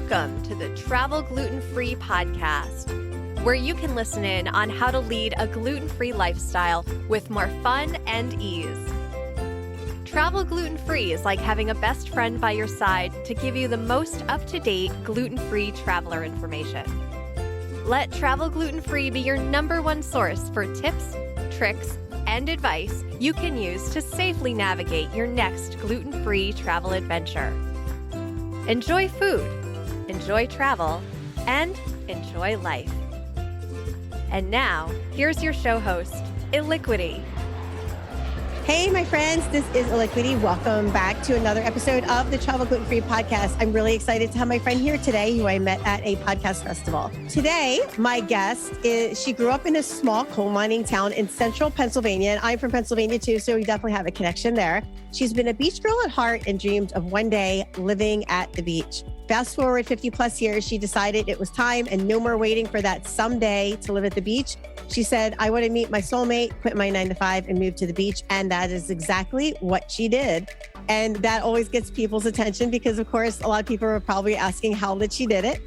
Welcome to the Travel Gluten-Free podcast, where you can listen in on how to lead a gluten-free lifestyle with more fun and ease. Travel gluten-free is like having a best friend by your side to give you the most up-to-date gluten-free traveler information. Let Travel Gluten-Free be your #1 source for tips, tricks, and advice you can use to safely navigate your next gluten-free travel adventure. Enjoy food, enjoy travel, and enjoy life. And now, here's your show host, Illiquity. Hey, my friends, this is Illiquity. Welcome back to another episode of the Travel Gluten-Free podcast. I'm really excited to have my friend here today, who I met at a podcast festival. Today, my guest she grew up in a small coal mining town in central Pennsylvania, and I'm from Pennsylvania too, so we definitely have a connection there. She's been a beach girl at heart and dreamed of one day living at the beach. Fast forward 50 plus years, she decided it was time and no more waiting for that someday to live at the beach. She said, I want to meet my soulmate, quit my 9-to-5 and move to the beach. And that is exactly what she did. And that always gets people's attention because, of course, a lot of people are probably asking how did she did it.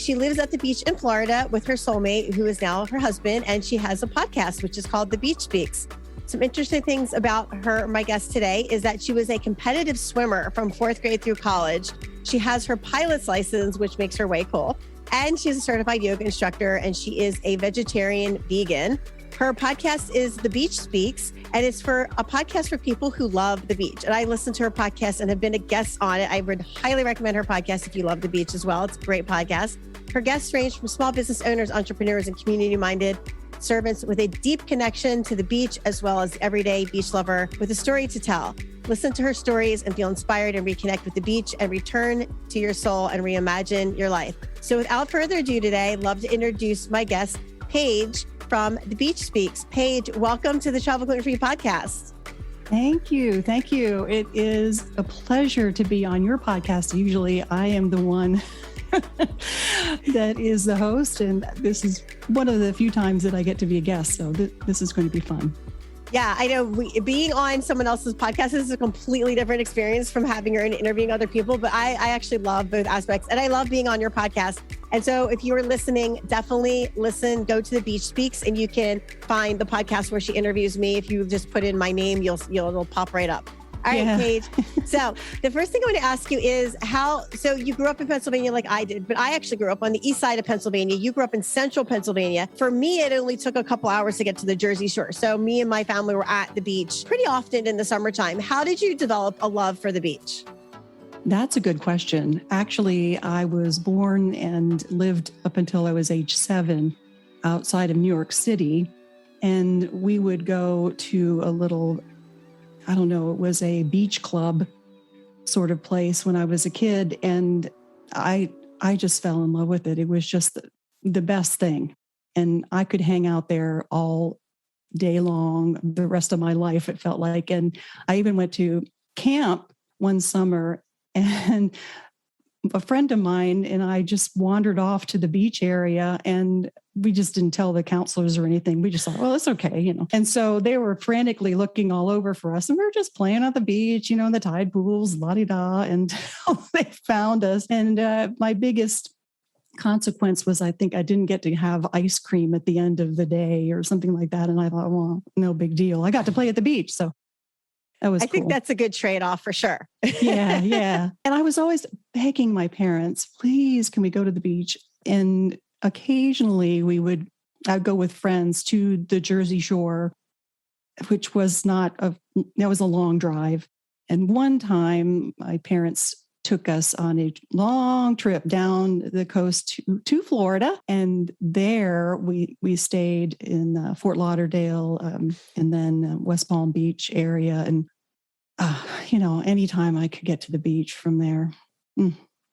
She lives at the beach in Florida with her soulmate, who is now her husband. And she has a podcast, which is called The Beach Speaks. Some interesting things about her, my guest today, is that she was a competitive swimmer from 4th grade through college. She has her pilot's license, which makes her way cool. And she's a certified yoga instructor, and she is a vegetarian vegan. Her podcast is The Beach Speaks, and it's a podcast for people who love the beach. And I listened to her podcast and have been a guest on it. I would highly recommend her podcast if you love the beach as well. It's a great podcast. Her guests range from small business owners, entrepreneurs, and community-minded servants with a deep connection to the beach, as well as the everyday beach lover with a story to tell. Listen to her stories and feel inspired and reconnect with the beach and return to your soul and reimagine your life. So without further ado today, I'd love to introduce my guest, Paige from The Beach Speaks. Paige, welcome to the Travel Gluten-Free podcast. Thank you. Thank you. It is a pleasure to be on your podcast. Usually I am the one that is the host, and this is one of the few times that I get to be a guest. So this is going to be fun. Yeah, I know being on someone else's podcast is a completely different experience from having her and interviewing other people, but I actually love both aspects, and I love being on your podcast. And so if you are listening, definitely listen, go to The Beach Speaks, and you can find the podcast where she interviews me. If you just put in my name, it'll pop right up. All right, yeah. Paige. So the first thing I want to ask you is so you grew up in Pennsylvania like I did, but I actually grew up on the east side of Pennsylvania. You grew up in central Pennsylvania. For me, it only took a couple hours to get to the Jersey Shore. So me and my family were at the beach pretty often in the summertime. How did you develop a love for the beach? That's a good question. Actually, I was born and lived up until I was age 7 outside of New York City. And we would go to a little, it was a beach club sort of place when I was a kid. And I just fell in love with it. It was just the best thing. And I could hang out there all day long, the rest of my life, it felt like. And I even went to camp one summer, and a friend of mine and I just wandered off to the beach area, and we just didn't tell the counselors or anything. We just thought, well, it's okay, And so they were frantically looking all over for us, and we were just playing at the beach, in the tide pools, la-di-da, and they found us. And my biggest consequence was, I think I didn't get to have ice cream at the end of the day or something like that. And I thought, well, no big deal. I got to play at the beach, so that was I think that's a good trade-off for sure. Yeah. And I was always begging my parents, please, can we go to the beach? And occasionally I'd go with friends to the Jersey Shore, which was that was a long drive. And one time my parents took us on a long trip down the coast to Florida. And there we stayed in Fort Lauderdale and then West Palm Beach area. And, anytime I could get to the beach from there.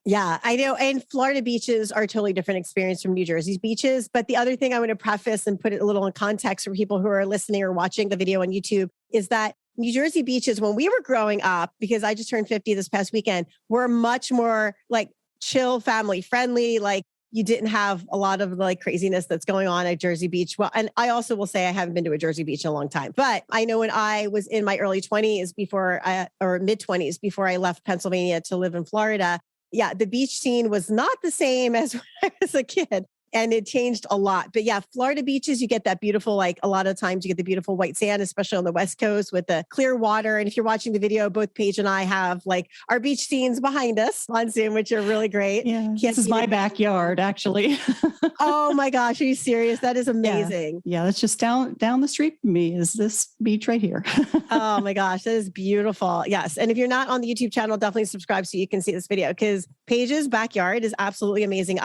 Yeah, I know. And Florida beaches are a totally different experience from New Jersey's beaches. But the other thing I want to preface and put it a little in context for people who are listening or watching the video on YouTube is that New Jersey beaches, when we were growing up, because I just turned 50 this past weekend, were much more like chill, family friendly. Like you didn't have a lot of like craziness that's going on at Jersey Beach. Well, and I also will say I haven't been to a Jersey Beach in a long time, but I know when I was in my early 20s or mid 20s before I left Pennsylvania to live in Florida, yeah, the beach scene was not the same as when I was a kid. And it changed a lot. But yeah, Florida beaches, you get that beautiful, like a lot of times you get the beautiful white sand, especially on the West Coast with the clear water. And if you're watching the video, both Paige and I have like our beach scenes behind us on Zoom, which are really great. Yeah, this is my backyard, actually. Oh my gosh, are you serious? That is amazing. Yeah, that's just down the street from me is this beach right here. Oh my gosh, that is beautiful. Yes. And if you're not on the YouTube channel, definitely subscribe so you can see this video because Paige's backyard is absolutely amazing.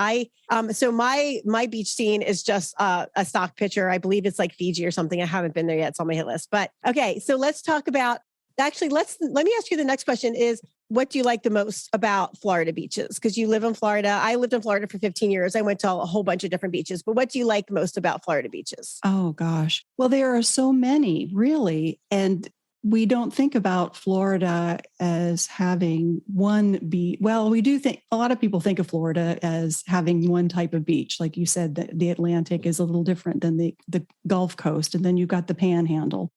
So my beach scene is just a stock picture. I believe it's like Fiji or something. I haven't been there yet. It's on my hit list. But okay, so let's talk about, actually, let me ask you the next question is, what do you like the most about Florida beaches? Because you live in Florida. I lived in Florida for 15 years. I went to a whole bunch of different beaches. But what do you like most about Florida beaches? Oh, gosh. Well, there are so many, really. And we don't think about Florida as having one beach. Well, we do think, a lot of people think of Florida as having one type of beach. Like you said, the Atlantic is a little different than the Gulf Coast. And then you've got the Panhandle,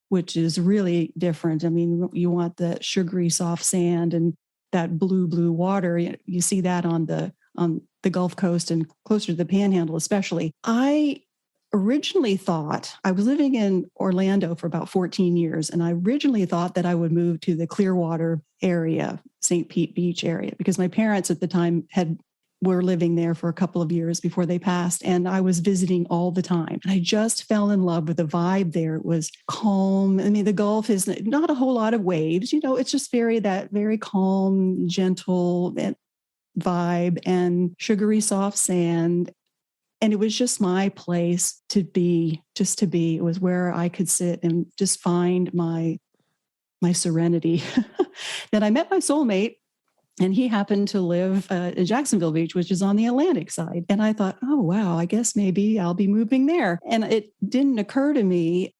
which is really different. I mean, you want the sugary soft sand and that blue water. You see that on the Gulf Coast and closer to the Panhandle, especially. I originally thought, I was living in Orlando for about 14 years, and I originally thought that I would move to the Clearwater area, St. Pete Beach area, because my parents at the time were living there for a couple of years before they passed, and I was visiting all the time. And I just fell in love with the vibe there. It was calm. I mean, the Gulf is not a whole lot of waves. It's just very calm, gentle vibe and sugary soft sand. And it was just my place to be. It was where I could sit and just find my serenity. Then I met my soulmate, and he happened to live in Jacksonville Beach, which is on the Atlantic side. And I thought, oh, wow, I guess maybe I'll be moving there. And it didn't occur to me.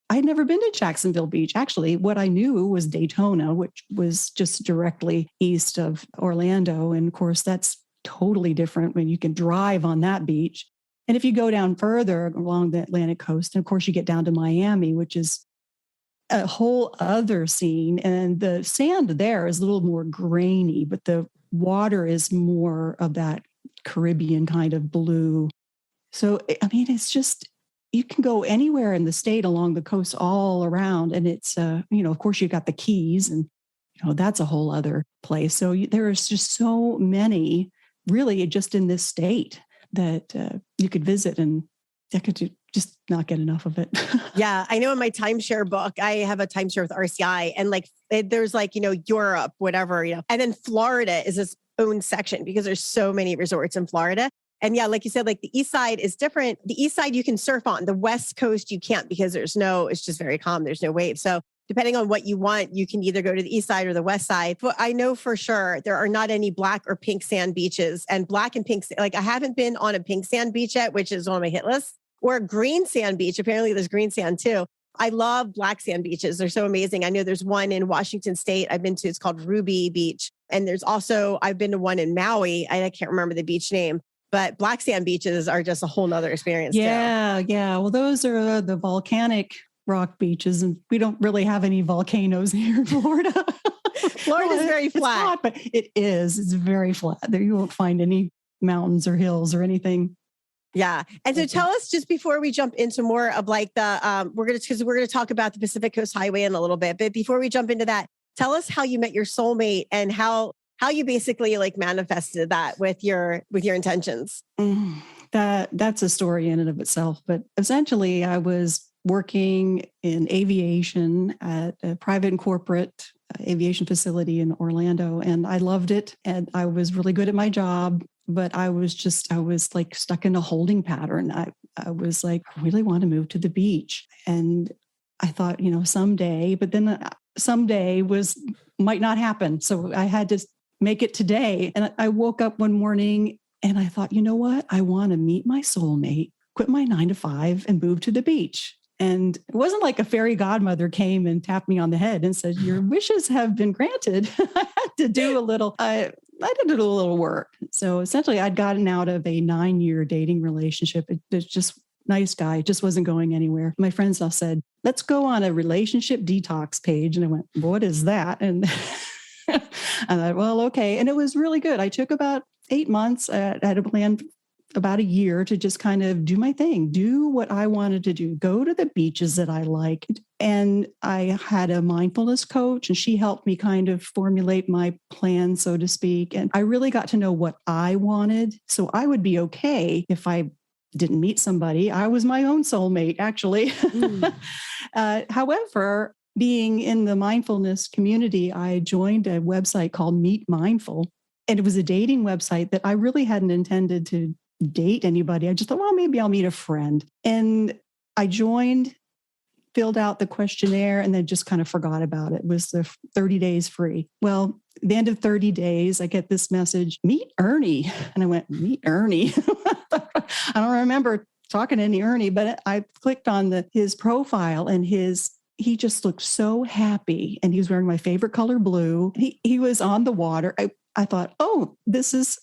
I'd never been to Jacksonville Beach. Actually, what I knew was Daytona, which was just directly east of Orlando. And of course, that's totally different when you can drive on that beach. And if you go down further along the Atlantic coast, and of course you get down to Miami, which is a whole other scene. And the sand there is a little more grainy, but the water is more of that Caribbean kind of blue. So, I mean, it's just, you can go anywhere in the state along the coast all around. And it's, of course you got the Keys, and, that's a whole other place. So there is just so many really just in this state that you could visit, and I could just not get enough of it. Yeah, I know in my timeshare book, I have a timeshare with RCI, and there's Europe, whatever, and then Florida is its own section because there's so many resorts in Florida. And yeah, like you said, like the east side is different. The east side you can surf on. The west coast you can't because it's just very calm. There's no waves. So depending on what you want, you can either go to the east side or the west side. But I know for sure there are not any black or pink sand beaches. And black and pink, like I haven't been on a pink sand beach yet, which is on my hit list, or a green sand beach. Apparently there's green sand too. I love black sand beaches. They're so amazing. I know there's one in Washington State I've been to. It's called Ruby Beach. And I've been to one in Maui. I can't remember the beach name. But black sand beaches are just a whole nother experience. Yeah. Well, those are the volcanic rock beaches, and we don't really have any volcanoes here in Florida. Florida is very flat. But it is. It's very flat. There you won't find any mountains or hills or anything. Yeah. And so tell us, just before we jump into more of like we're going to talk about the Pacific Coast Highway in a little bit. But before we jump into that, tell us how you met your soulmate and how you basically like manifested that with your intentions. That's a story in and of itself. But essentially, I was working in aviation at a private and corporate aviation facility in Orlando, and I loved it. And I was really good at my job, but I was like stuck in a holding pattern. I was like, I really want to move to the beach. And I thought, someday, but then someday might not happen. So I had to make it today. And I woke up one morning and I thought, you know what? I want to meet my soulmate, quit my 9-to-5 and move to the beach. And it wasn't like a fairy godmother came and tapped me on the head and said, your wishes have been granted. I had to do a little, I did a little work. So essentially I'd gotten out of a 9-year dating relationship. It's just nice guy. It just wasn't going anywhere. My friends all said, let's go on a relationship detox page. And I went, what is that? And I thought, well, okay. And it was really good. I took about 8 months. I had a plan about a year to just kind of do my thing, do what I wanted to do, go to the beaches that I liked. And I had a mindfulness coach, and she helped me kind of formulate my plan, so to speak. And I really got to know what I wanted. So I would be okay if I didn't meet somebody. I was my own soulmate, actually. However, being in the mindfulness community, I joined a website called Meet Mindful. And it was a dating website that I really hadn't intended to date anybody. I just thought, well, maybe I'll meet a friend. And I joined, filled out the questionnaire, and then just kind of forgot about it. It was the 30 days free. Well, at the end of 30 days, I get this message, meet Ernie. And I went, meet Ernie? I don't remember talking to any Ernie, but I clicked on his profile, and he just looked so happy. And he was wearing my favorite color, blue. He was on the water. I thought, oh, this is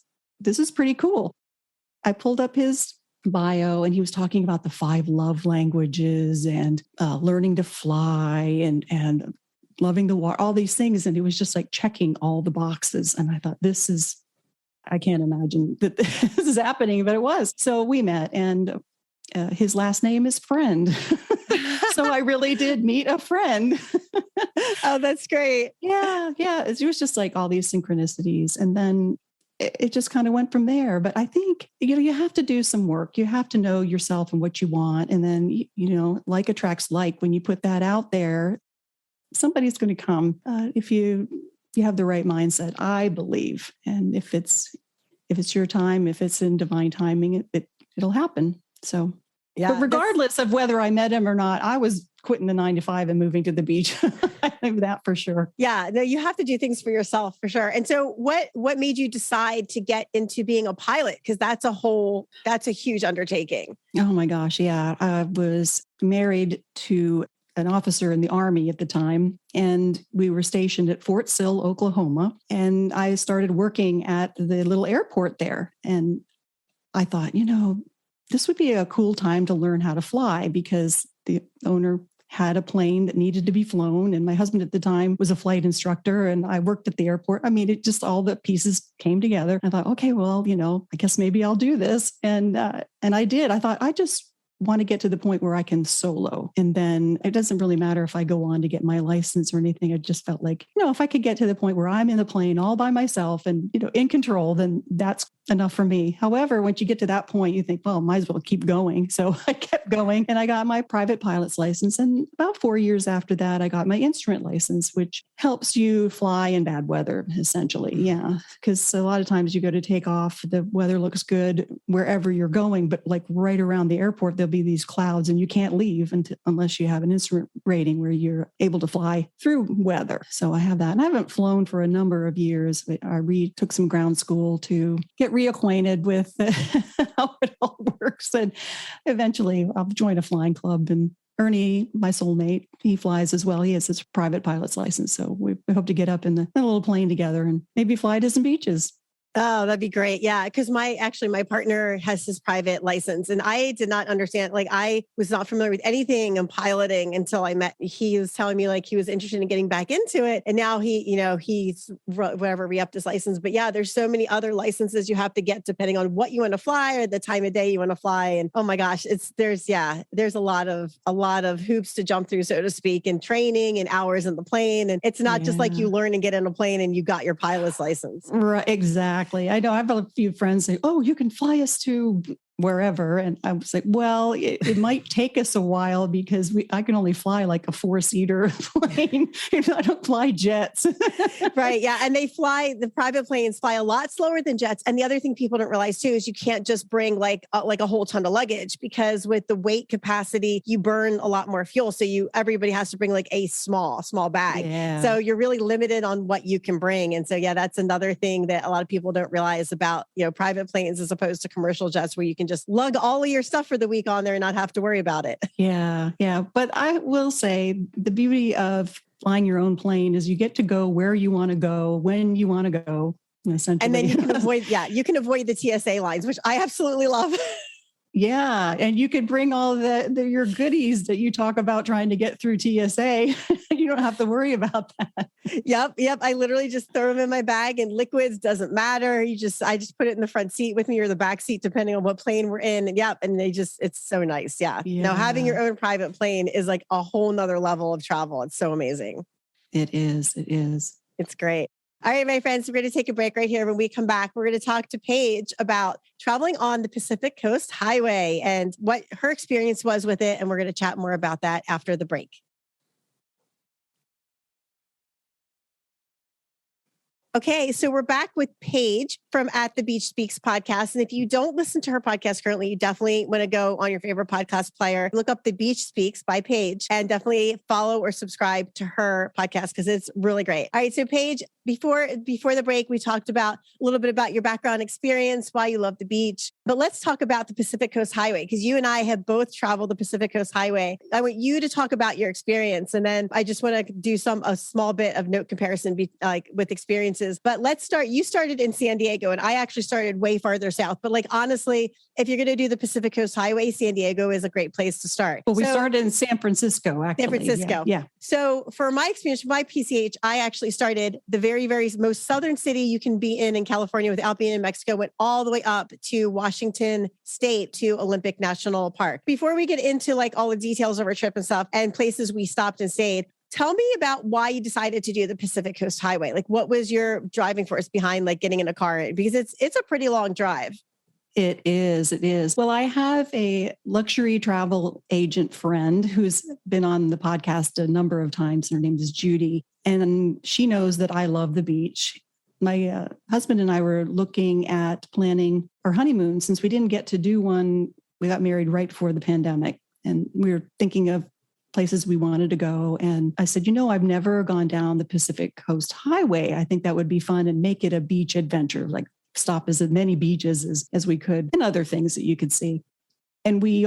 pretty cool. I pulled up his bio, and he was talking about the 5 love languages and learning to fly and loving the water, all these things. And it was just like checking all the boxes. And I thought, I can't imagine that this is happening, but it was. So we met, and his last name is Friend. So I really did meet a friend. Oh, that's great. Yeah. It was just like all these synchronicities. And then it just kind of went from there. But I think, you have to do some work. You have to know yourself and what you want. And then, like attracts like. When you put that out there, somebody's going to come if you have the right mindset, I believe. And if it's your time, if it's in divine timing, it'll happen. So, yeah. But regardless of whether I met him or not, I was quitting the 9 to 5 and moving to the beach. I know that for sure. Yeah, no, you have to do things for yourself for sure. And so what made you decide to get into being a pilot? Because that's a huge undertaking. Oh my gosh. Yeah. I was married to an officer in the Army at the time, and we were stationed at Fort Sill, Oklahoma. And I started working at the little airport there. And I thought, this would be a cool time to learn how to fly, because the owner had a plane that needed to be flown. And my husband at the time was a flight instructor, and I worked at the airport. I mean, it just, all the pieces came together. I thought, okay, well, I guess maybe I'll do this. And I did. I thought, I just want to get to the point where I can solo. And then it doesn't really matter if I go on to get my license or anything. I just felt like, if I could get to the point where I'm in the plane all by myself and, in control, then that's enough for me. However, once you get to that point, you think, well, might as well keep going. So I kept going, and I got my private pilot's license. And about 4 years after that, I got my instrument license, which helps you fly in bad weather, essentially. Yeah. Because a lot of times you go to take off, the weather looks good wherever you're going, but like right around the airport, there'll be these clouds, and you can't leave unless you have an instrument rating where you're able to fly through weather. So I have that. And I haven't flown for a number of years. I took some ground school to get reacquainted with how it all works. And eventually I'll join a flying club. And Ernie, my soulmate, he flies as well. He has his private pilot's license. So we hope to get up in a little plane together and maybe fly to some beaches. Oh, that'd be great. Yeah. Because my partner has his private license, and I did not understand, I was not familiar with anything in piloting until I met, he was telling me he was interested in getting back into it. And now he's re-upped his license. But yeah, there's so many other licenses you have to get depending on what you want to fly or the time of day you want to fly. And oh my gosh, there's a lot of hoops to jump through, so to speak, and training and hours in the plane. And it's not just like you learn and get in a plane and you got your pilot's license. Right. Exactly. I know I have a few friends say, oh, you can fly us to wherever. And I was like, well, it might take us a while because I can only fly like a 4-seater plane. I don't fly jets. Right. Yeah. And the private planes fly a lot slower than jets. And the other thing people don't realize too, is you can't just bring like a whole ton of luggage, because with the weight capacity, you burn a lot more fuel. So everybody has to bring like a small bag. Yeah. So you're really limited on what you can bring. And so, yeah, that's another thing that a lot of people don't realize about, private planes as opposed to commercial jets, where you can just lug all of your stuff for the week on there and not have to worry about it. Yeah. Yeah. But I will say the beauty of flying your own plane is you get to go where you want to go, when you want to go, essentially. And then you can avoid the TSA lines, which I absolutely love. Yeah. And you could bring all your goodies that you talk about trying to get through TSA. You don't have to worry about that. Yep. I literally just throw them in my bag, and liquids doesn't matter. I just put it in the front seat with me or the back seat, depending on what plane we're in. And yep. And it's so nice. Yeah. Now having your own private plane is like a whole nother level of travel. It's so amazing. It is. It is. It's great. All right, my friends, we're going to take a break right here. When we come back, we're going to talk to Paige about traveling on the Pacific Coast Highway and what her experience was with it. And we're going to chat more about that after the break. Okay, so we're back with Paige from At the Beach Speaks podcast. And if you don't listen to her podcast currently, you definitely want to go on your favorite podcast player, look up The Beach Speaks by Paige, and definitely follow or subscribe to her podcast because it's really great. All right, so Paige, before the break, we talked about a little bit about your background experience, why you love the beach. But let's talk about the Pacific Coast Highway, because you and I have both traveled the Pacific Coast Highway. I want you to talk about your experience, and then I just want to do a small bit of note comparison with experiences. But let's start. You started in San Diego, and I actually started way farther south. But honestly, if you're going to do the Pacific Coast Highway, San Diego is a great place to start. Well, we started in San Francisco, actually. San Francisco. Yeah. So for my experience, my PCH, I actually started the very, very most southern city you can be in California without being in Mexico, went all the way up to Washington State to Olympic National Park. Before we get into all the details of our trip and stuff and places we stopped and stayed, tell me about why you decided to do the Pacific Coast Highway. What was your driving force behind getting in a car? Because it's a pretty long drive. It is. It is. Well, I have a luxury travel agent friend who's been on the podcast a number of times. Her name is Judy, and she knows that I love the beach. My husband and I were looking at planning our honeymoon since we didn't get to do one. We got married right before the pandemic, and we were thinking of places we wanted to go. And I said, I've never gone down the Pacific Coast Highway. I think that would be fun and make it a beach adventure, stop as many beaches as we could and other things that you could see. And we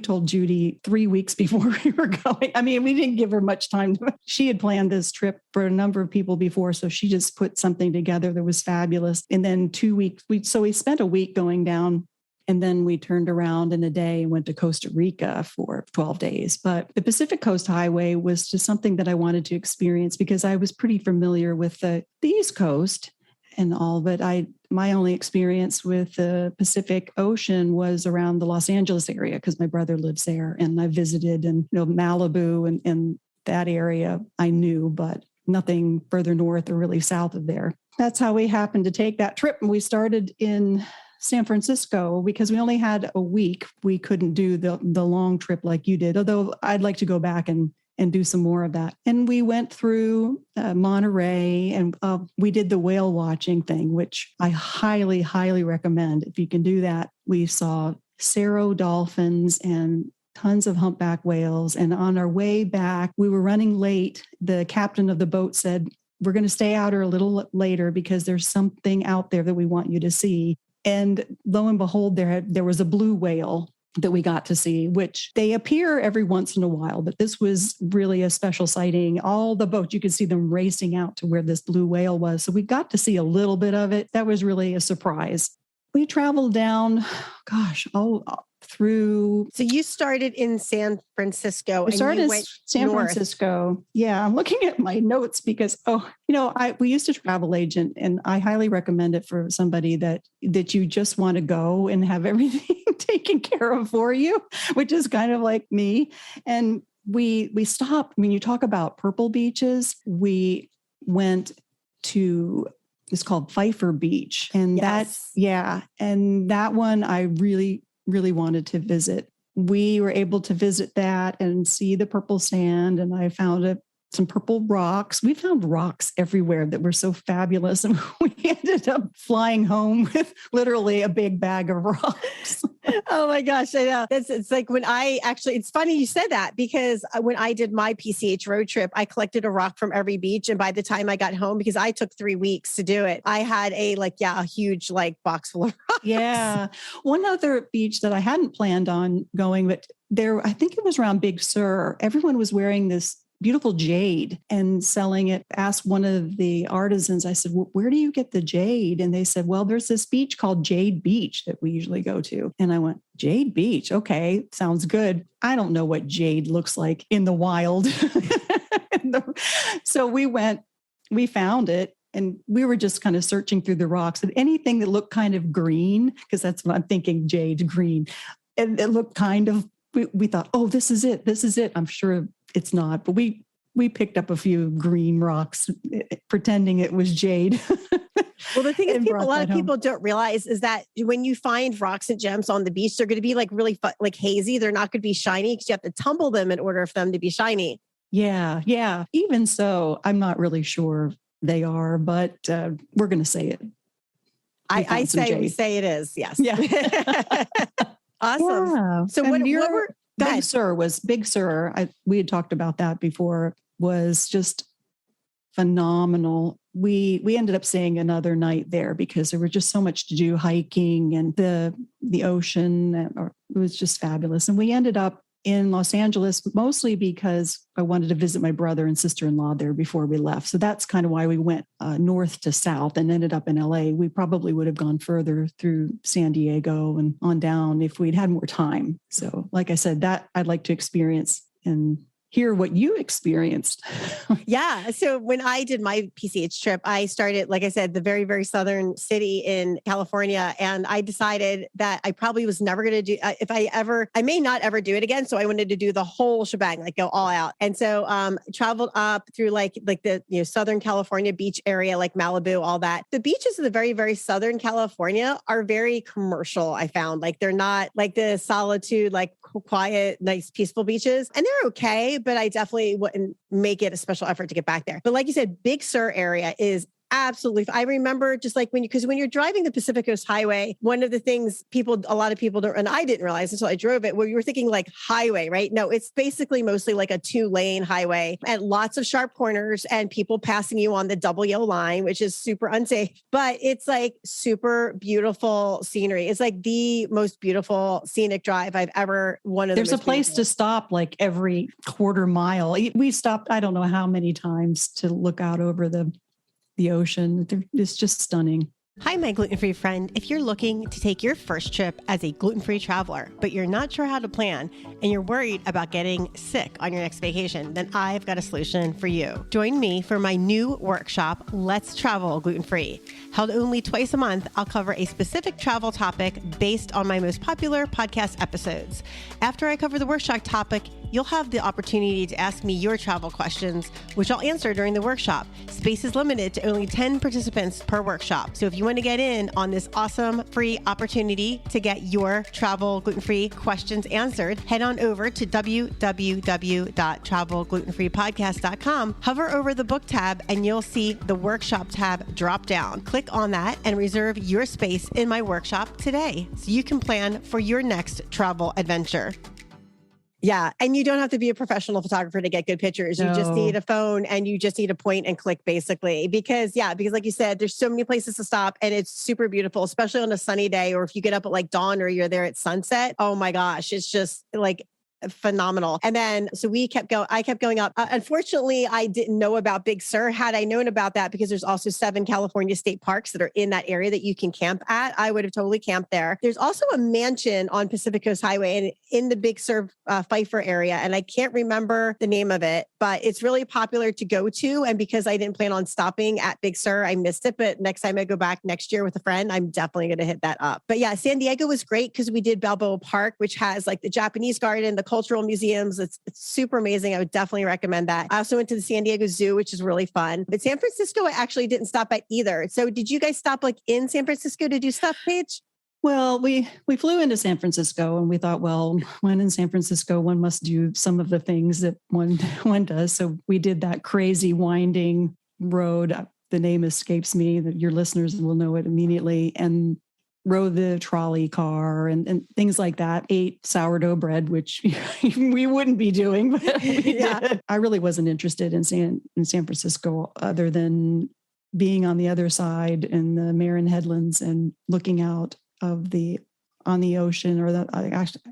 told Judy 3 weeks before we were going. I mean, we didn't give her much time. She had planned this trip for a number of people before, so she just put something together that was fabulous. And then 2 weeks, we spent a week going down, and then we turned around in a day and went to Costa Rica for 12 days. But the Pacific Coast Highway was just something that I wanted to experience because I was pretty familiar with the East Coast and all, but my only experience with the Pacific Ocean was around the Los Angeles area because my brother lives there, and I visited and Malibu and that area I knew, but nothing further north or really south of there. That's how we happened to take that trip, and we started in San Francisco because we only had a week. We couldn't do the long trip like you did, although I'd like to go back and do some more of that. And we went through Monterey, and we did the whale watching thing, which I highly, highly recommend. If you can do that, we saw Cerro dolphins and tons of humpback whales. And on our way back, we were running late. The captain of the boat said, we're going to stay out a little later because there's something out there that we want you to see. And lo and behold, there was a blue whale that we got to see, which they appear every once in a while, but this was really a special sighting. All the boats, you could see them racing out to where this blue whale was. So we got to see a little bit of it. That was really a surprise. We traveled down, through. So you started in San Francisco. We started and you went San north. Francisco. Yeah, I'm looking at my notes because, we used a travel agent, and I highly recommend it for somebody that you just want to go and have everything taken care of for you, which is kind of like me. And we stopped. When you talk about purple beaches, we went to, it's called Pfeiffer Beach. And and that one I really, really wanted to visit. We were able to visit that and see the purple sand, and I found some purple rocks. We found rocks everywhere that were so fabulous, and we ended up flying home with literally a big bag of rocks. Oh my gosh, I know. It's like when it's funny you said that, because when I did my PCH road trip, I collected a rock from every beach. And by the time I got home, because I took 3 weeks to do it, I had a huge box full of rocks. Yeah. One other beach that I hadn't planned on going, but I think it was around Big Sur. Everyone was wearing this beautiful jade and selling it. Asked one of the artisans, I said, well, where do you get the jade? And they said, well, there's this beach called Jade Beach that we usually go to. And I went, Jade Beach. Okay, sounds good. I don't know what jade looks like in the wild. So we found it. And we were just kind of searching through the rocks and anything that looked kind of green, because that's what I'm thinking, jade green. And it looked kind of, we thought, oh, this is it. This is it. I'm sure it's not, but we picked up a few green rocks pretending it was jade. Well, the thing is, a lot of people don't realize is that when you find rocks and gems on the beach, they're going to be like really like hazy. They're not going to be shiny because you have to tumble them in order for them to be shiny. Yeah. Yeah. Even so, I'm not really sure they are, but we're going to say it. I say we say it is. Yes. Yeah. Awesome. Yeah. So what were Big Sur. We had talked about that before. Was just phenomenal. We ended up staying another night there because there was just so much to do, hiking and the ocean. It was just fabulous. And we ended up in Los Angeles, mostly because I wanted to visit my brother and sister-in-law there before we left. So that's kind of why we went north to south and ended up in LA. We probably would have gone further through San Diego and on down if we'd had more time. So like I said, that I'd like to experience and hear what you experienced. Yeah. So when I did my PCH trip, I started, like I said, the very, very southern city in California. And I decided that I probably was never going to do, I may not ever do it again. So I wanted to do the whole shebang, like go all out. And so traveled up through like the, Southern California beach area, like Malibu, all that. The beaches of the very, very Southern California are very commercial. I found like, they're not like the solitude, like quiet, nice, peaceful beaches. And they're okay, but I definitely wouldn't make it a special effort to get back there. But like you said, Big Sur area is absolutely. I remember just like when you're driving the Pacific Coast Highway, one of the things a lot of people don't, and I didn't realize until I drove it, where you were thinking like highway, right? No, it's basically mostly like a 2-lane highway and lots of sharp corners and people passing you on the double yellow line, which is super unsafe, but it's like super beautiful scenery. It's like the most beautiful scenic drive I've ever, There's a place to stop like every quarter mile. We stopped, I don't know how many times to look out over the ocean. It's just stunning. Hi, my gluten-free friend. If you're looking to take your first trip as a gluten-free traveler, but you're not sure how to plan and you're worried about getting sick on your next vacation, then I've got a solution for you. Join me for my new workshop, Let's Travel Gluten-Free. Held only twice a month, I'll cover a specific travel topic based on my most popular podcast episodes. After I cover the workshop topic, you'll have the opportunity to ask me your travel questions, which I'll answer during the workshop. Space is limited to only 10 participants per workshop. So if you want to get in on this awesome free opportunity to get your travel gluten-free questions answered, head on over to www.travelglutenfreepodcast.com, hover over the book tab, and you'll see the workshop tab drop down. Click on that and reserve your space in my workshop today so you can plan for your next travel adventure. Yeah. And you don't have to be a professional photographer to get good pictures. You just need a phone and you just need to point and click basically. Because like you said, there's so many places to stop and it's super beautiful, especially on a sunny day, or if you get up at like dawn or you're there at sunset. Oh my gosh. It's just like phenomenal. And then, so I kept going up. Unfortunately, I didn't know about Big Sur. Had I known about that, because there's also 7 California state parks that are in that area that you can camp at, I would have totally camped there. There's also a mansion on Pacific Coast Highway and in the Big Sur Pfeiffer area. And I can't remember the name of it, but it's really popular to go to. And because I didn't plan on stopping at Big Sur, I missed it. But next time I go back next year with a friend, I'm definitely going to hit that up. But yeah, San Diego was great because we did Balboa Park, which has like the Japanese garden, the cultural museums. It's super amazing. I would definitely recommend that. I also went to the San Diego Zoo, which is really fun. But San Francisco, I actually didn't stop at either. So did you guys stop like in San Francisco to do stuff, Paige? Well, we flew into San Francisco and we thought, well, when in San Francisco, one must do some of the things that one does. So we did that crazy winding road. The name escapes me, that your listeners will know it immediately, and rode the trolley car and things like that. Ate sourdough bread, which we wouldn't be doing, but we did. I really wasn't interested in San Francisco other than being on the other side in the Marin Headlands and looking out on the ocean, or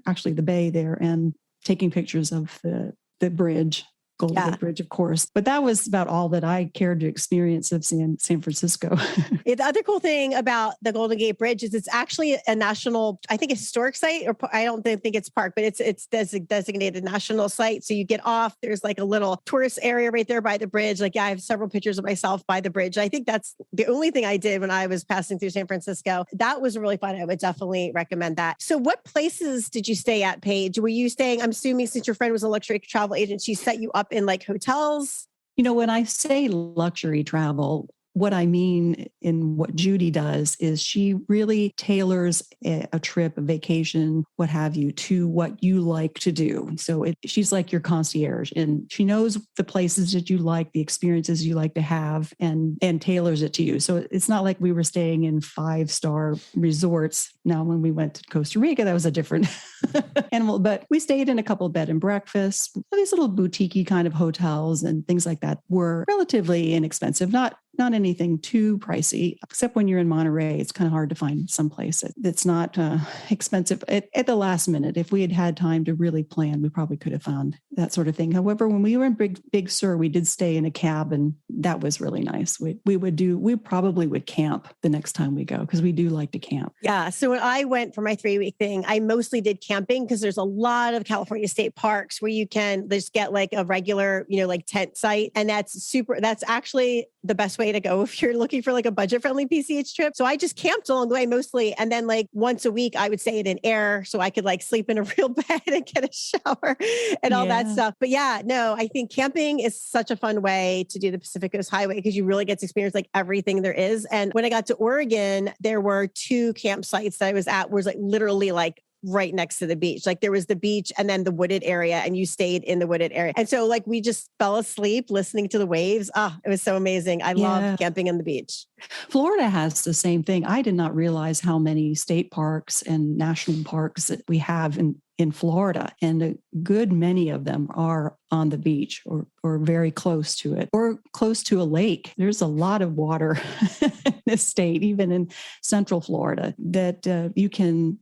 actually the bay there, and taking pictures of the bridge. Golden Gate Bridge, of course. But that was about all that I cared to experience of San Francisco. The other cool thing about the Golden Gate Bridge is it's actually a national, I think, a historic site, or I don't think it's park, but it's designated national site. So you get off, there's like a little tourist area right there by the bridge. Like, yeah, I have several pictures of myself by the bridge. I think that's the only thing I did when I was passing through San Francisco. That was really fun. I would definitely recommend that. So what places did you stay at, Paige? Were you staying, I'm assuming since your friend was a luxury travel agent, she set you up in like hotels? When I say luxury travel, what I mean in what Judy does is she really tailors a trip, a vacation, what have you, to what you like to do. So she's like your concierge, and she knows the places that you like, the experiences you like to have, and tailors it to you. So it's not like we were staying in 5-star resorts. Now, when we went to Costa Rica, that was a different animal, but we stayed in a couple of bed and breakfasts. These little boutique-y kind of hotels and things like that were relatively inexpensive, not anything too pricey, except when you're in Monterey. It's kind of hard to find someplace that's not expensive at the last minute. If we had had time to really plan, we probably could have found that sort of thing. However, when we were in Big Sur, we did stay in a cabin. That was really nice. We probably would camp the next time we go, because we do like to camp. Yeah. So when I went for my 3-week thing, I mostly did camping, because there's a lot of California state parks where you can just get like a regular, like tent site. And that's actually the best way to go if you're looking for like a budget-friendly PCH trip. So I just camped along the way mostly. And then like once a week, I would stay in an air so I could like sleep in a real bed and get a shower and all that stuff. But yeah, no, I think camping is such a fun way to do the Pacific Coast Highway, because you really get to experience like everything there is. And when I got to Oregon, there were 2 campsites that I was at, was like literally like right next to the beach. Like there was the beach and then the wooded area, and you stayed in the wooded area. And so like we just fell asleep listening to the waves. Oh, it was so amazing. I love camping on the beach. Florida has the same thing. I did not realize how many state parks and national parks that we have in Florida. And a good many of them are on the beach or very close to it, or close to a lake. There's a lot of water in this state, even in Central Florida, that you can.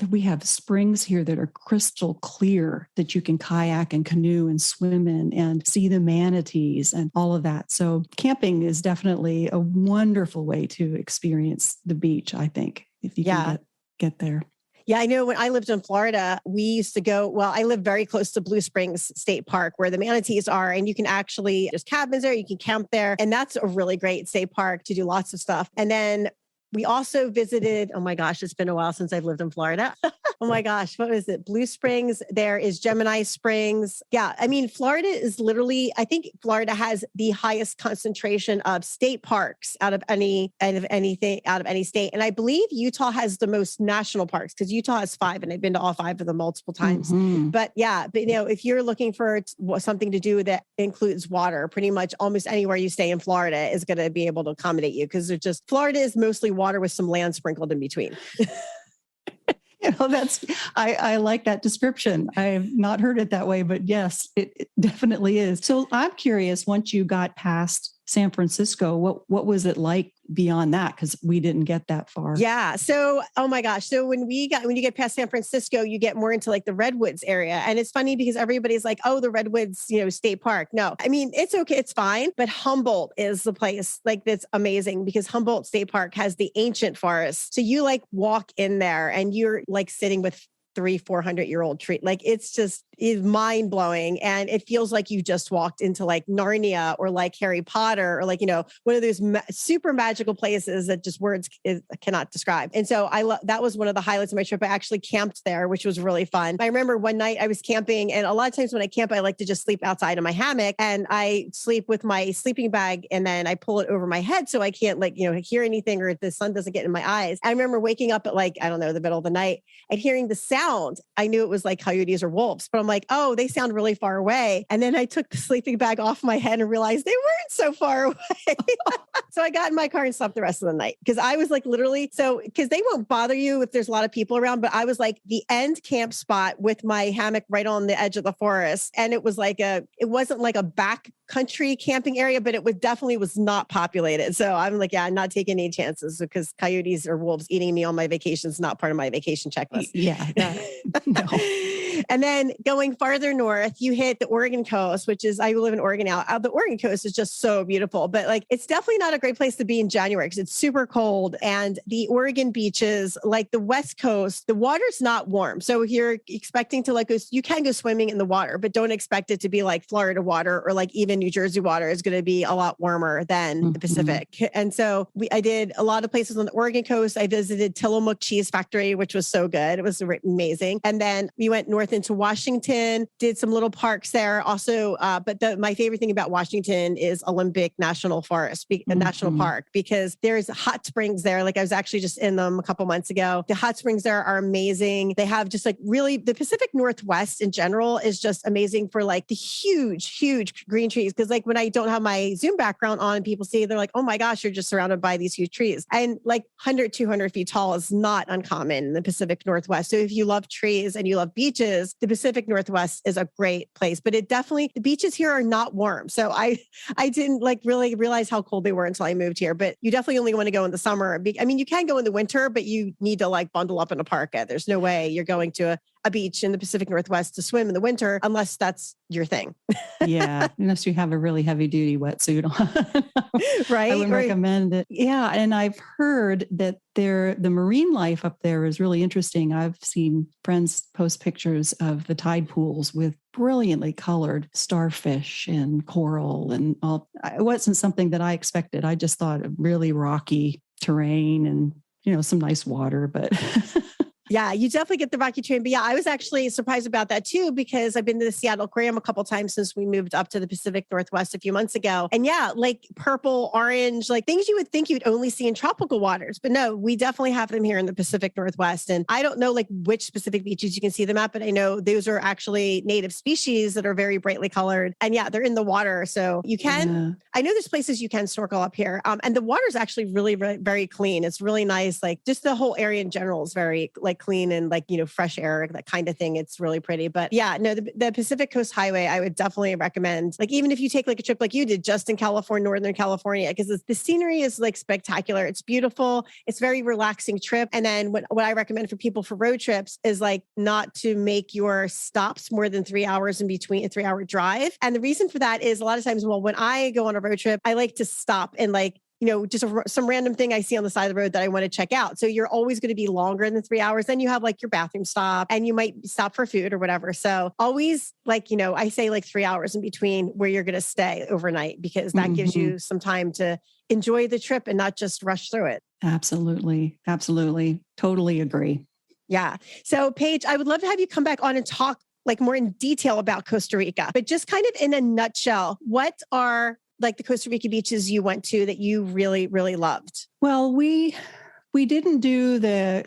We have springs here that are crystal clear that you can kayak and canoe and swim in and see the manatees and all of that. So camping is definitely a wonderful way to experience the beach, I think, if you can get there. Yeah, I know when I lived in Florida, we used to go, I live very close to Blue Springs State Park where the manatees are, and you can actually, there's cabins there, you can camp there. And that's a really great state park to do lots of stuff. And then we also visited, oh my gosh, it's been a while since I've lived in Florida. Oh my gosh, what was it? Blue Springs. There is Gemini Springs. Yeah, I mean, Florida is literally, I think Florida has the highest concentration of state parks out of any state. And I believe Utah has the most national parks, because Utah has 5, and I've been to all 5 of them multiple times. Mm-hmm. But if you're looking for something to do that includes water, pretty much almost anywhere you stay in Florida is going to be able to accommodate you, because Florida is mostly water with some land sprinkled in between. I like that description. I have not heard it that way, but yes, it definitely is. So I'm curious, once you got past San Francisco, what was it like beyond that? Because we didn't get that far. Yeah. So, oh my gosh. So when you get past San Francisco, you get more into like the Redwoods area. And it's funny because everybody's like, oh, the Redwoods, state park. No, I mean, it's okay. It's fine. But Humboldt is the place like that's amazing, because Humboldt State Park has the ancient forest. So you like walk in there and you're like sitting with 300-400-year-old tree. Like it's mind blowing. And it feels like you just walked into like Narnia or like Harry Potter or like, one of those super magical places that just words cannot describe. And so that was one of the highlights of my trip. I actually camped there, which was really fun. I remember one night I was camping, and a lot of times when I camp, I like to just sleep outside in my hammock, and I sleep with my sleeping bag, and then I pull it over my head so I can't hear anything, or the sun doesn't get in my eyes. I remember waking up at the middle of the night and hearing the sound. I knew it was like coyotes or wolves, but I'm like, oh, they sound really far away. And then I took the sleeping bag off my head and realized they weren't so far away. So I got in my car and slept the rest of the night, because I was like literally, because they won't bother you if there's a lot of people around, but I was like the end camp spot with my hammock right on the edge of the forest. And it was it wasn't like a back country camping area, but it definitely was not populated. So I'm like, I'm not taking any chances, because coyotes or wolves eating me on my vacation is not part of my vacation checklist. Yeah. No. And then going farther north, you hit the Oregon coast, which is, I live in Oregon now. The Oregon coast is just so beautiful, but like, it's definitely not a great place to be in January because it's super cold. And the Oregon beaches, like the West Coast, the water's not warm. So if you're expecting to like go, you can go swimming in the water, but don't expect it to be like Florida water or like even New Jersey water is going to be a lot warmer than the Pacific. And so I did a lot of places on the Oregon coast. I visited Tillamook Cheese Factory, which was so good. It was amazing. And then we went north into Washington, did some little parks there also. But my favorite thing about Washington is Olympic National Forest, National Park, because there's hot springs there. Like I was actually just in them a couple months ago. The hot springs there are amazing. They have just like really, the Pacific Northwest in general is just amazing for like the huge, huge green trees. Cause like when I don't have my Zoom background on, people see, they're like, oh my gosh, you're just surrounded by these huge trees. And like 100, 200 feet tall is not uncommon in the Pacific Northwest. So if you love trees and you love beaches, the Pacific Northwest is a great place, but the beaches here are not warm. So I didn't like really realize how cold they were until I moved here, but you definitely only want to go in the summer. I mean, you can go in the winter, but you need to like bundle up in a parka. There's no way you're going to a beach in the Pacific Northwest to swim in the winter, unless that's your thing. Yeah. Unless you have a really heavy duty wetsuit on. Right. I wouldn't recommend it. Yeah. And I've heard that the marine life up there is really interesting. I've seen friends post pictures of the tide pools with brilliantly colored starfish and coral and all. It wasn't something that I expected. I just thought of really rocky terrain and, some nice water, but Yeah, you definitely get the rocky terrain. But yeah, I was actually surprised about that too, because I've been to the Seattle Aquarium a couple of times since we moved up to the Pacific Northwest a few months ago. And yeah, like purple, orange, like things you would think you'd only see in tropical waters. But no, we definitely have them here in the Pacific Northwest. And I don't know like which specific beaches you can see them at, but I know those are actually native species that are very brightly colored. And yeah, they're in the water. So you can, I know there's places you can snorkel up here. And the water is actually really, really, very clean. It's really nice. Like just the whole area in general is very like clean and like, fresh air, that kind of thing. It's really pretty. But yeah, no, the Pacific Coast Highway, I would definitely recommend, like, even if you take like a trip like you did just in California, Northern California, because the scenery is like spectacular. It's beautiful. It's very relaxing trip. And then what I recommend for people for road trips is like not to make your stops more than 3 hours in between a 3-hour drive. And the reason for that is a lot of times, when I go on a road trip, I like to stop and like, just some random thing I see on the side of the road that I want to check out. So you're always going to be longer than 3 hours. Then you have like your bathroom stop and you might stop for food or whatever. So always like, I say like 3 hours in between where you're going to stay overnight, because that gives you some time to enjoy the trip and not just rush through it. Absolutely. Absolutely. Totally agree. Yeah. So Paige, I would love to have you come back on and talk like more in detail about Costa Rica, but just kind of in a nutshell, what are like the Costa Rica beaches you went to that you really, really loved? Well, we didn't do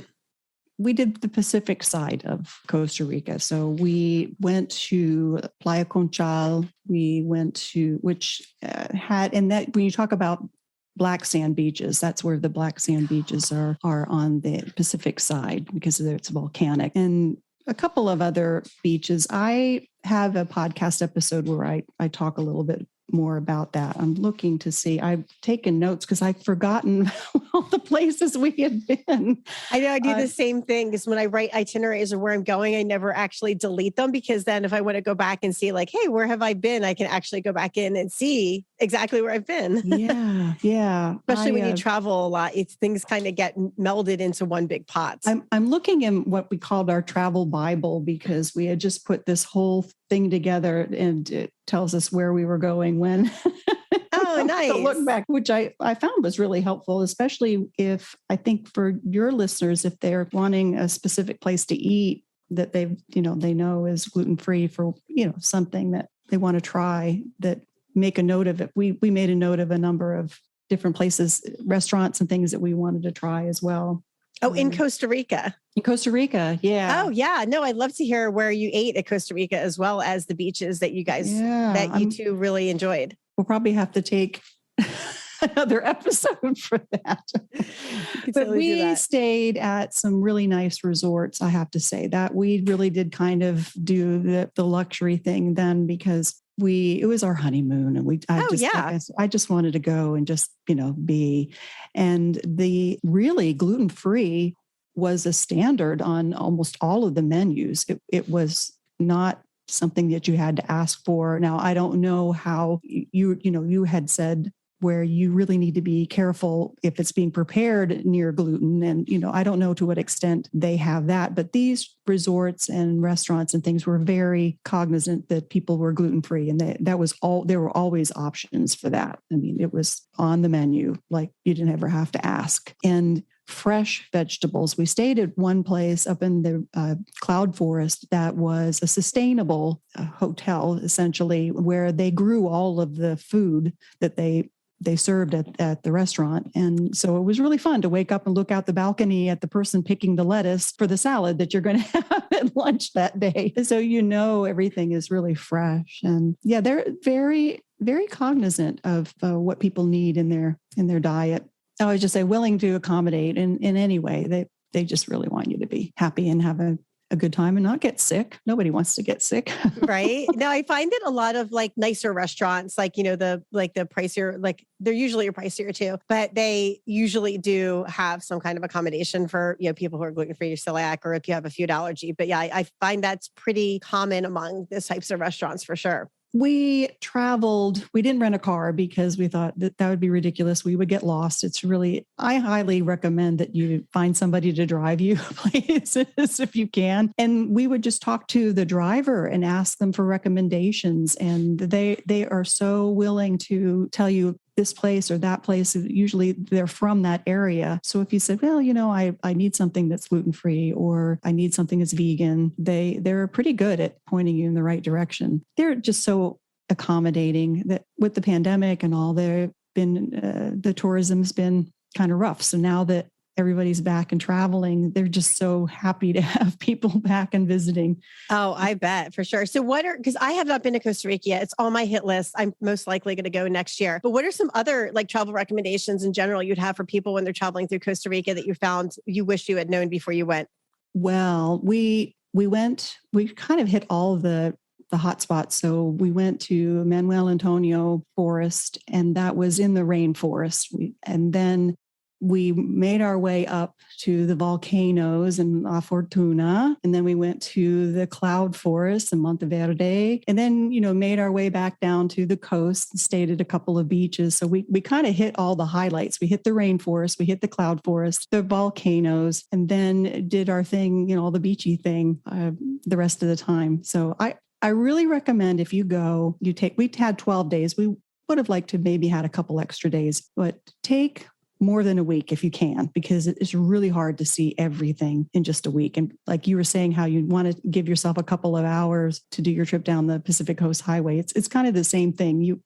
we did the Pacific side of Costa Rica. So we went to Playa Conchal. We went to, which had, and that when you talk about black sand beaches, that's where the black sand beaches are on the Pacific side, because it's volcanic. And a couple of other beaches. I have a podcast episode where I talk a little bit more about that. I'm looking to see. I've taken notes because I've forgotten all the places we had been. I know I do the same thing, because when I write itineraries or where I'm going, I never actually delete them, because then if I want to go back and see like, hey, where have I been? I can actually go back in and see exactly where I've been. Yeah. Especially when you travel a lot, things kind of get melded into one big pot. I'm looking in what we called our travel Bible, because we had just put this whole thing together and it tells us where we were going when. Oh, nice. To look back, which I found was really helpful, especially if I think for your listeners, if they're wanting a specific place to eat that they know is gluten-free for, something that they want to try, that make a note of it. We made a note of a number of different places, restaurants and things that we wanted to try as well. Oh, in Costa Rica. In Costa Rica, yeah. Oh, yeah. No, I'd love to hear where you ate at Costa Rica, as well as the beaches that you guys, that you two really enjoyed. We'll probably have to take another episode for that. But we stayed at some really nice resorts, I have to say. That we really did kind of do the luxury thing then, because it was our honeymoon, and I just wanted to go and just, be. And the really gluten-free was a standard on almost all of the menus. It was not something that you had to ask for. Now, I don't know how you had said where you really need to be careful if it's being prepared near gluten. And, I don't know to what extent they have that, but these resorts and restaurants and things were very cognizant that people were gluten-free. And there were always options for that. I mean, it was on the menu, like you didn't ever have to ask. And fresh vegetables. We stayed at one place up in the cloud forest that was a sustainable hotel, essentially, where they grew all of the food that they served at the restaurant. And so it was really fun to wake up and look out the balcony at the person picking the lettuce for the salad that you're going to have at lunch that day. So everything is really fresh. And yeah, they're very, very cognizant of what people need in their diet. I would just say willing to accommodate in any way. They just really want you to be happy and have a good time and not get sick. Nobody wants to get sick. Right. Now I find that a lot of like nicer restaurants, like, the pricier, like they're usually pricier too, but they usually do have some kind of accommodation for, people who are gluten-free or celiac, or if you have a food allergy. But yeah, I find that's pretty common among these types of restaurants for sure. We traveled, we didn't rent a car because we thought that would be ridiculous. We would get lost. I highly recommend that you find somebody to drive you places if you can. And we would just talk to the driver and ask them for recommendations. And they are so willing to tell you this place or that place. Usually they're from that area. So if you said, well, I need something that's gluten-free or I need something that's vegan, they're pretty good at pointing you in the right direction. They're just so accommodating that with the pandemic and all, the tourism's been kind of rough. So now that everybody's back and traveling, they're just so happy to have people back and visiting. Oh, I bet for sure. So because I have not been to Costa Rica yet. It's on my hit list. I'm most likely going to go next year. But what are some other like travel recommendations in general you'd have for people when they're traveling through Costa Rica that you found you wish you had known before you went? Well, we kind of hit all of the hot spots. So we went to Manuel Antonio Forest, and that was in the rainforest. And then we made our way up to the volcanoes in La Fortuna, and then we went to the cloud forest in Monteverde, and then, made our way back down to the coast and stayed at a couple of beaches. So we kind of hit all the highlights. We hit the rainforest, we hit the cloud forest, the volcanoes, and then did our thing, all the beachy thing the rest of the time. So I really recommend if you go, we had 12 days. We would have liked to maybe had a couple extra days, but take more than a week if you can, because it's really hard to see everything in just a week. And like you were saying, how you want to give yourself a couple of hours to do your trip down the Pacific Coast Highway. It's kind of the same thing. You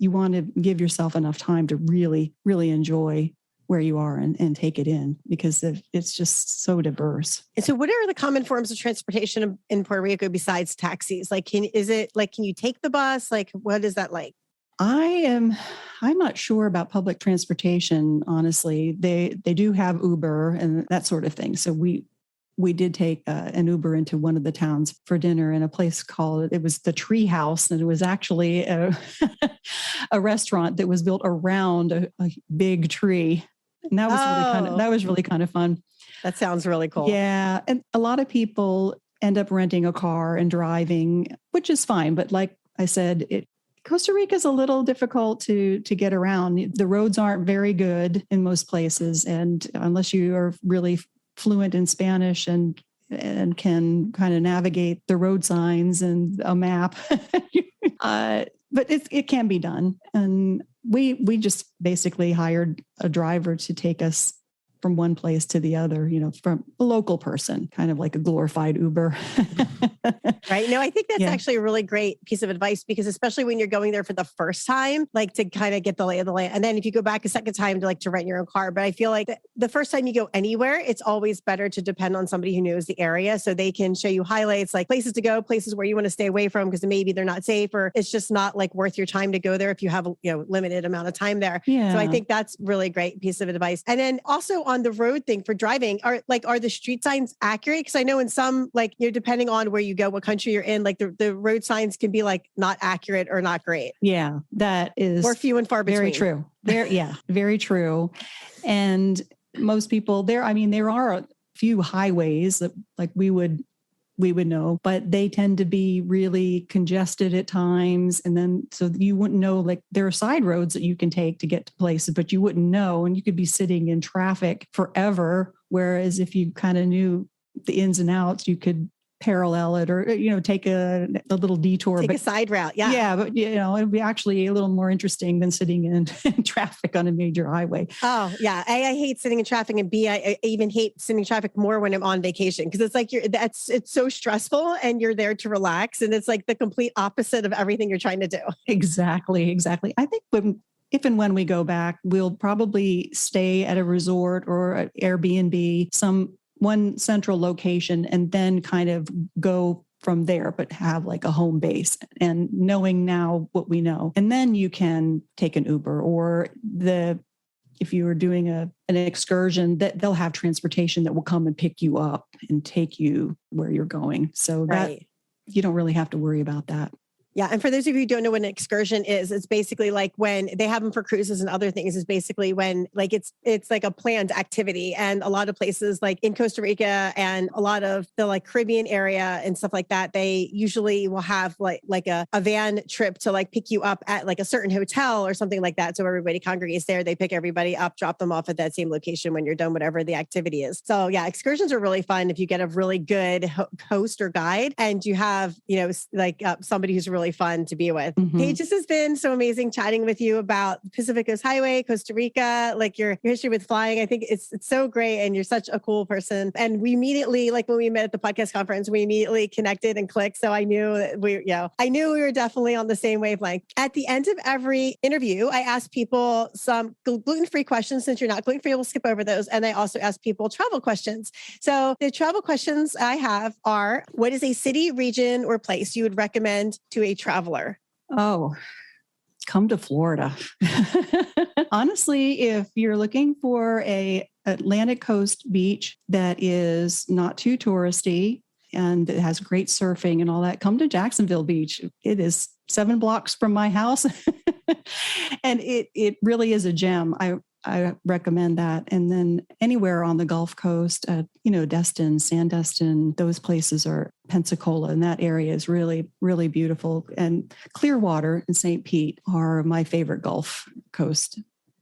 want to give yourself enough time to really, really enjoy where you are and take it in, because it's just so diverse. And so what are the common forms of transportation in Puerto Rico besides taxis? Like, can you take the bus? Like, what is that like? I'm not sure about public transportation, honestly. They do have Uber and that sort of thing. So we did take an Uber into one of the towns for dinner in a place it was the Tree House. And it was actually a restaurant that was built around a big tree. And that was really kind of fun. That sounds really cool. Yeah. And a lot of people end up renting a car and driving, which is fine. But like I said, Costa Rica is a little difficult to get around. The roads aren't very good in most places. And unless you are really fluent in Spanish and can kind of navigate the road signs and a map, but it can be done. And we just basically hired a driver to take us from one place to the other, from a local person, kind of like a glorified Uber. Right. No, I think that's actually a really great piece of advice, because especially when you're going there for the first time, like to kind of get the lay of the land. And then if you go back a second time to rent your own car. But I feel like the first time you go anywhere, it's always better to depend on somebody who knows the area, so they can show you highlights, like places to go, places where you want to stay away from because maybe they're not safe, or it's just not like worth your time to go there if you have a limited amount of time there. Yeah. So I think that's really great piece of advice. And then also on the road thing for driving, are the street signs accurate? Because I know in some, depending on where you go, what country you're in, like the road signs can be like not accurate or not great. Yeah, that is or few and far between. Very true. Very true. And most people there are a few highways that like we would we would know, but they tend to be really congested at times. And then, so you wouldn't know, like there are side roads that you can take to get to places, but you wouldn't know. And you could be sitting in traffic forever. Whereas if you kind of knew the ins and outs, you could parallel it or, take a little detour. Take a side route. Yeah. Yeah. But, it'd be actually a little more interesting than sitting in traffic on a major highway. Oh, yeah. A, I hate sitting in traffic. And B, I even hate sitting in traffic more when I'm on vacation because it's like it's so stressful and you're there to relax. And it's like the complete opposite of everything you're trying to do. Exactly. I think if and when we go back, we'll probably stay at a resort or an Airbnb, one central location, and then kind of go from there, but have like a home base and knowing now what we know. And then you can take an Uber or if you were doing an excursion, that they'll have transportation that will come and pick you up and take you where you're going. So that you don't really have to worry about that. Yeah. And for those of you who don't know what an excursion is, it's basically like when they have them for cruises and other things is basically when like it's like a planned activity. And a lot of places like in Costa Rica and a lot of the like Caribbean area and stuff like that, they usually will have like a van trip to like pick you up at like a certain hotel or something like that. So everybody congregates there. They pick everybody up, drop them off at that same location when you're done, whatever the activity is. So yeah, excursions are really fun if you get a really good host or guide and you have, somebody who's really fun to be with. Mm-hmm. Paige, this has been so amazing chatting with you about the Pacific Coast Highway, Costa Rica, like your history with flying. I think it's so great. And you're such a cool person. And we immediately, like when we met at the podcast conference, we immediately connected and clicked. So I knew that I knew we were definitely on the same wavelength. At the end of every interview, I ask people some gluten-free questions. Since you're not gluten-free, we'll skip over those. And I also ask people travel questions. So the travel questions I have are, what is a city, region, or place you would recommend to a traveler? Oh, come to Florida. Honestly, if you're looking for a Atlantic coast beach that is not too touristy and it has great surfing and all that, come to Jacksonville Beach. It is 7 blocks from my house. And it really is a gem. I recommend that. And then anywhere on the Gulf Coast, Destin, Sandestin, those places are Pensacola, and that area is really, really beautiful. And Clearwater and St. Pete are my favorite Gulf Coast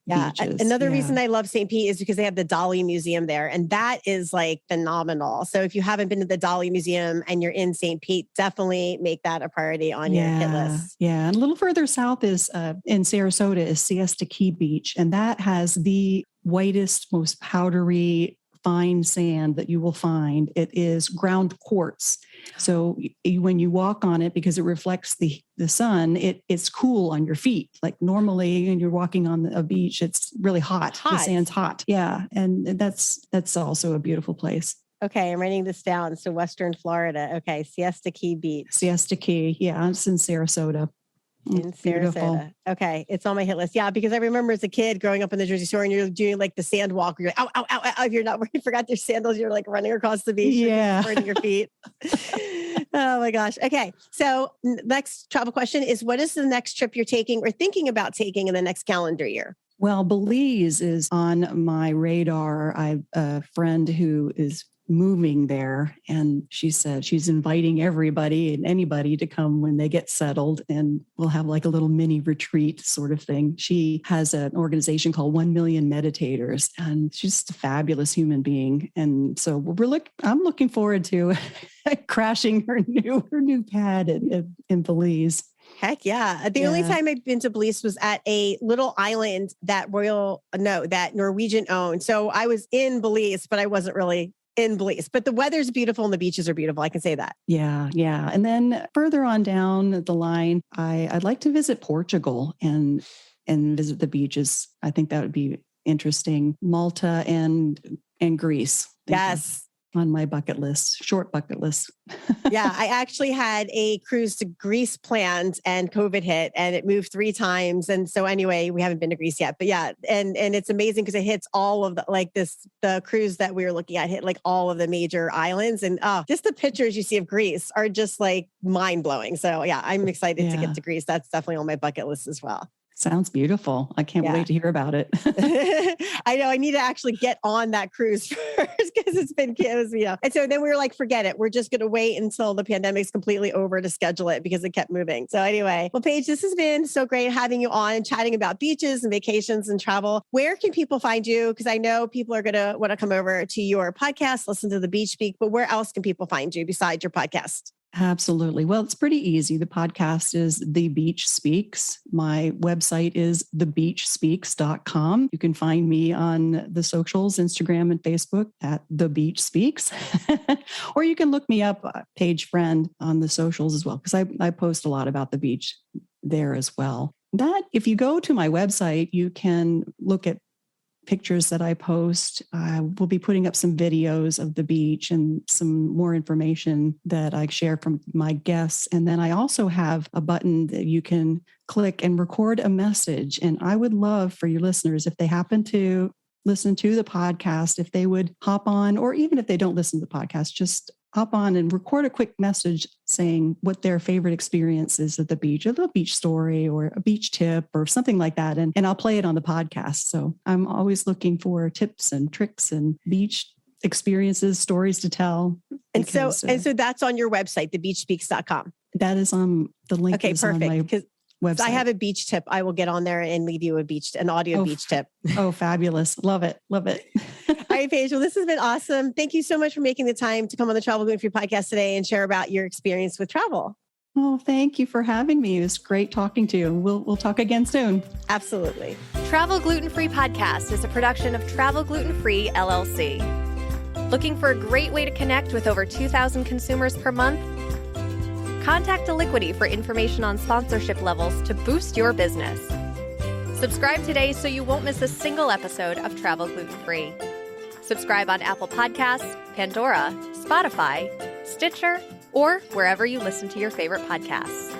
beaches. Another reason I love St. Pete is because they have the Dolly Museum there, and that is like phenomenal. So if you haven't been to the Dolly Museum and you're in St. Pete, definitely make that a priority on your hit list. Yeah. And a little further south is in Sarasota is Siesta Key Beach, and that has the whitest, most powdery, fine sand that you will find. It is ground quartz. So when you walk on it, because it reflects the sun, it's cool on your feet. Like normally when you're walking on a beach, it's really hot. The sand's hot. Yeah. And that's also a beautiful place. Okay. I'm writing this down. So Western Florida. Okay. Siesta Key Beach. Siesta Key. Yeah. It's in Sarasota. In Sarasota. Beautiful. Okay. It's on my hit list. Yeah. Because I remember as a kid growing up in the Jersey Shore and you're doing like the sand walk where you're like, ow, ow, ow, ow. If you're not wearing, you forgot your sandals, you're like running across the beach. Yeah. Burning your feet. Oh my gosh. Okay. So next travel question is, what is the next trip you're taking or thinking about taking in the next calendar year? Well, Belize is on my radar. I have a friend who is moving there, and she said she's inviting everybody and anybody to come when they get settled, and we'll have like a little mini retreat sort of thing. She has an organization called 1 Million Meditators, and she's just a fabulous human being. And so I'm looking forward to crashing her new pad in Belize. Heck yeah. The only time I've been to Belize was at a little island that Norwegian owned. So I was in Belize, but I wasn't really in Belize. But the weather's beautiful and the beaches are beautiful. I can say that. Yeah. Yeah. And then further on down the line, I'd like to visit Portugal and visit the beaches. I think that would be interesting. Malta and Greece. Yes. On my bucket list, short bucket list. Yeah, I actually had a cruise to Greece planned and COVID hit and it moved 3 times. And so anyway, we haven't been to Greece yet, but yeah. And it's amazing because it hits all of the cruise that we were looking at hit like all of the major islands, and just the pictures you see of Greece are just like mind blowing. So yeah, I'm excited to get to Greece. That's definitely on my bucket list as well. Sounds beautiful. I can't wait to hear about it. I know I need to actually get on that cruise first because And so then we were like, forget it. We're just going to wait until the pandemic's completely over to schedule it because it kept moving. So anyway, well, Paige, this has been so great having you on and chatting about beaches and vacations and travel. Where can people find you? Because I know people are going to want to come over to your podcast, listen to the Beach Speak, but where else can people find you besides your podcast? Absolutely. Well, it's pretty easy. The podcast is The Beach Speaks. My website is thebeachspeaks.com. You can find me on the socials, Instagram and Facebook at The Beach Speaks. Or you can look me up, Paige Friend, on the socials as well, because I post a lot about the beach there as well. That, if you go to my website, you can look at pictures that I post. We'll be putting up some videos of the beach and some more information that I share from my guests. And then I also have a button that you can click and record a message. And I would love for your listeners, if they happen to listen to the podcast, if they would hop on, or even if they don't listen to the podcast, just hop on and record a quick message saying what their favorite experience is at the beach, a little beach story or a beach tip or something like that. And I'll play it on the podcast. So I'm always looking for tips and tricks and beach experiences, stories to tell. So that's on your website, thebeachspeaks.com. That is on the link. Okay, perfect. On my website. I have a beach tip. I will get on there and leave you an audio beach tip. Oh, fabulous. Love it. Love it. All right, Paige. Well, this has been awesome. Thank you so much for making the time to come on the Travel Gluten Free podcast today and share about your experience with travel. Oh, thank you for having me. It was great talking to you. We'll talk again soon. Absolutely. Travel Gluten Free Podcast is a production of Travel Gluten Free LLC. Looking for a great way to connect with over 2,000 consumers per month? Contact Aliquity for information on sponsorship levels to boost your business. Subscribe today so you won't miss a single episode of Travel Gluten Free. Subscribe on Apple Podcasts, Pandora, Spotify, Stitcher, or wherever you listen to your favorite podcasts.